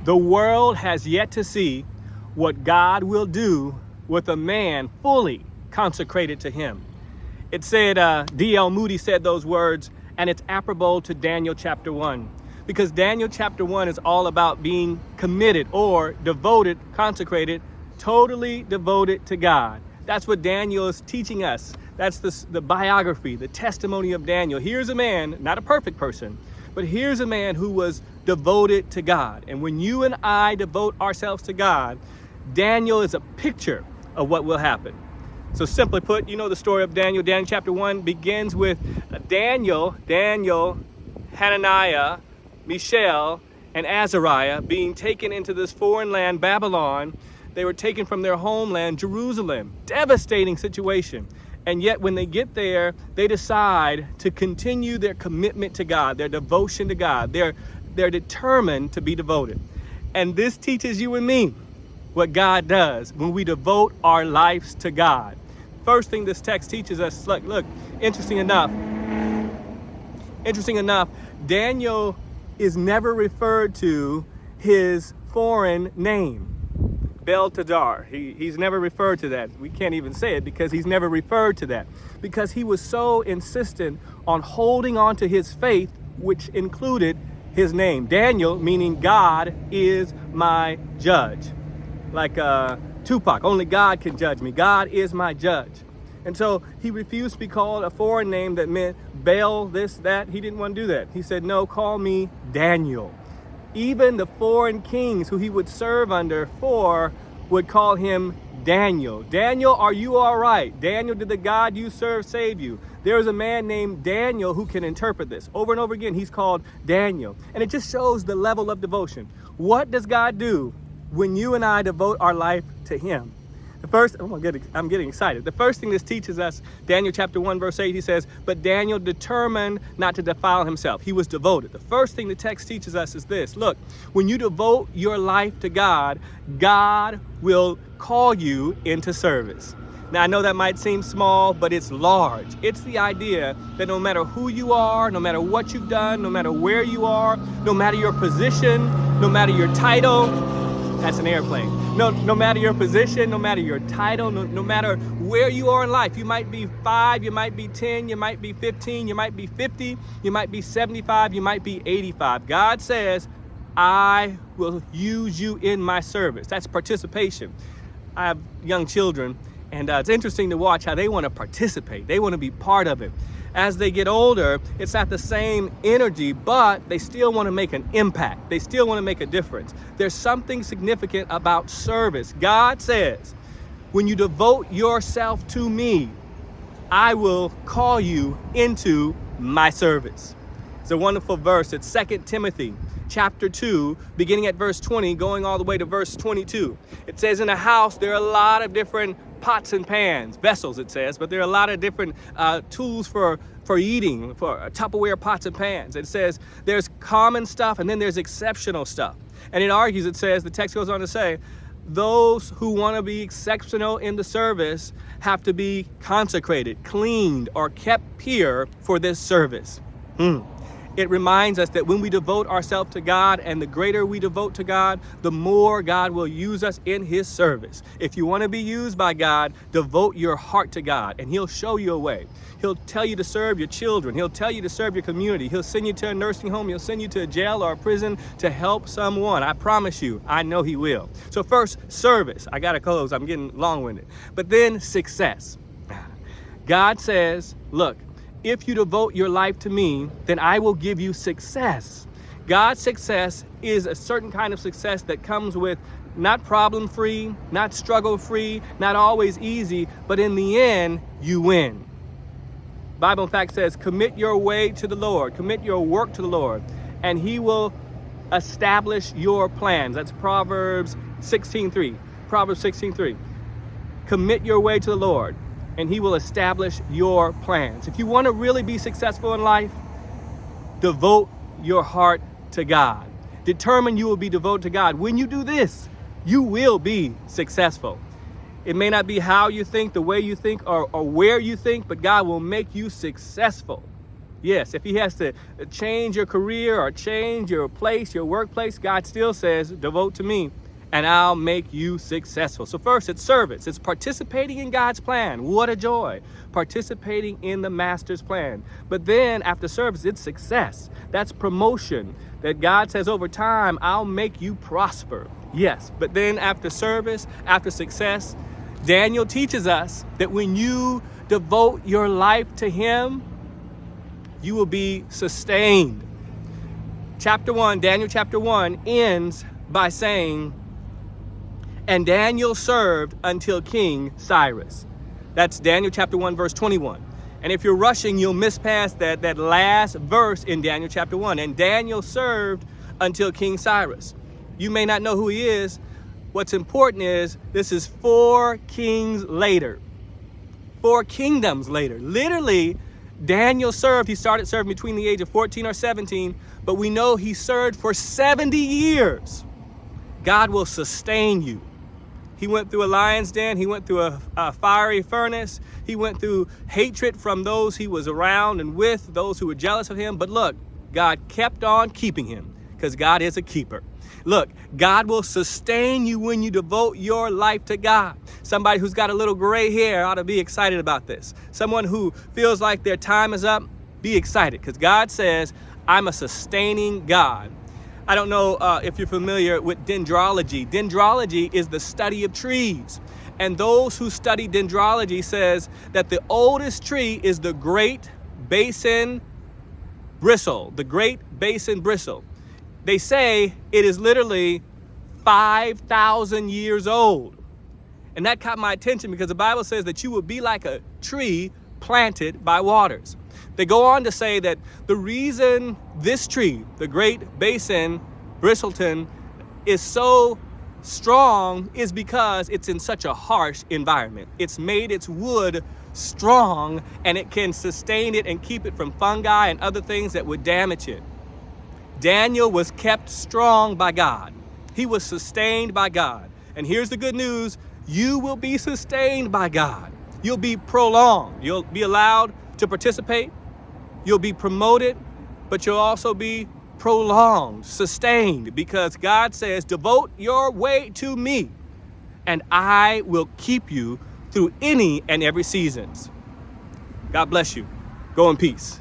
The world has yet to see what God will do with a man fully consecrated to him. It said, D.L. Moody said those words, and it's apropos to Daniel chapter 1. Because Daniel chapter 1 is all about being committed or devoted, consecrated, totally devoted to God. That's what Daniel is teaching us. That's the biography, the testimony of Daniel. Here's a man, not a perfect person, but here's a man who was devoted to God. And when you and I devote ourselves to God, Daniel is a picture of what will happen. So simply put, you know the story of Daniel. Daniel chapter 1 begins with Daniel, Hananiah, Mishael, and Azariah being taken into this foreign land, Babylon. They were taken from their homeland, Jerusalem. Devastating situation. And yet when they get there, they decide to continue their commitment to God, their devotion to God. They're determined to be devoted. And this teaches you and me what God does when we devote our lives to God. First thing this text teaches us, look, interesting enough, Daniel is never referred to his foreign name, Belteshazzar. He's never referred to that. We can't even say it because he's never referred to that. Because he was so insistent on holding on to his faith, which included his name. Daniel, meaning God is my judge. Like Tupac, only God can judge me. God is my judge. And so he refused to be called a foreign name that meant Baal, this, that. He didn't want to do that. He said, no, call me Daniel. Even the foreign kings who he would serve under would call him Daniel. Daniel, are you all right? Daniel, did the God you serve save you? There is a man named Daniel who can interpret this. Over and over again, he's called Daniel. And it just shows the level of devotion. What does God do when you and I devote our life to him? I'm getting excited. The first thing this teaches us, Daniel chapter 1, verse 8, he says, but Daniel determined not to defile himself. He was devoted. The first thing the text teaches us is this. Look, when you devote your life to God, God will call you into service. Now, I know that might seem small, but it's large. It's the idea that no matter who you are, no matter what you've done, no matter where you are, no matter your position, no matter your title, that's an airplane. No matter your position, no matter your title, no matter where you are in life, you might be 5, you might be 10, you might be 15, you might be 50, you might be 75, you might be 85. God says, I will use you in my service. That's participation. I have young children, and it's interesting to watch how they want to participate. They want to be part of it. As they get older, it's not the same energy, but they still want to make an impact. They still want to make a difference. There's something significant about service. God says, when you devote yourself to me, I will call you into my service. It's a wonderful verse. It's 2 Timothy chapter 2, beginning at verse 20, going all the way to verse 22. It says, in a house, there are a lot of different pots and pans, vessels it says, but there are a lot of different tools for eating, for Tupperware pots and pans. It says there's common stuff and then there's exceptional stuff. And it argues, it says, the text goes on to say, those who want to be exceptional in the service have to be consecrated, cleaned, or kept pure for this service. It reminds us that when we devote ourselves to God, and the greater we devote to God, the more God will use us in his service. If you want to be used by God, devote your heart to God, and he'll show you a way. He'll tell you to serve your children. He'll tell you to serve your community. He'll send you to a nursing home. He'll send you to a jail or a prison to help someone. I promise you, I know he will. So first, service. I got to close. I'm getting long-winded. But then success. God says, look, if you devote your life to me, then I will give you success. God's success is a certain kind of success that comes with not problem-free, not struggle-free, not always easy, but in the end, you win. Bible, in fact, says, commit your way to the Lord, commit your work to the Lord, and he will establish your plans. That's Proverbs 16:3. Proverbs 16:3. Commit your way to the Lord, and he will establish your plans. If you want to really be successful in life, devote your heart to God. Determine you will be devoted to God. When you do this, you will be successful. It may not be how you think, the way you think, or where you think, but God will make you successful Yes, if he has to change your career or change your place, your workplace, God still says, devote to me and I'll make you successful. So first, it's service. It's participating in God's plan. What a joy. Participating in the master's plan. But then after service, it's success. That's promotion. That God says over time, I'll make you prosper. Yes, but then after service, after success, Daniel teaches us that when you devote your life to him, you will be sustained. Daniel chapter 1 ends by saying, and Daniel served until King Cyrus. That's Daniel chapter 1, verse 21. And if you're rushing, you'll miss past that last verse in Daniel chapter 1. And Daniel served until King Cyrus. You may not know who he is. What's important is this is 4 kings later. 4 kingdoms later. Literally, Daniel served. He started serving between the age of 14 or 17, but we know he served for 70 years. God will sustain you. He went through a lion's den. He went through a fiery furnace. He went through hatred from those he was around and with, those who were jealous of him. But look, God kept on keeping him because God is a keeper. Look, God will sustain you when you devote your life to God. Somebody who's got a little gray hair ought to be excited about this. Someone who feels like their time is up, be excited because God says, I'm a sustaining God. I don't know if you're familiar with dendrology. Dendrology is the study of trees. And those who study dendrology says that the oldest tree is the Great Basin bristle. The Great Basin bristle. They say it is literally 5,000 years old. And that caught my attention because the Bible says that you will be like a tree planted by waters. They go on to say that the reason this tree, the Great Basin bristleton, is so strong is because it's in such a harsh environment. It's made its wood strong and it can sustain it and keep it from fungi and other things that would damage it. Daniel was kept strong by God. He was sustained by God. And here's the good news. You will be sustained by God. You'll be prolonged. You'll be allowed to participate. You'll be promoted, but you'll also be prolonged, sustained, because God says, devote your way to me, and I will keep you through any and every seasons. God bless you. Go in peace.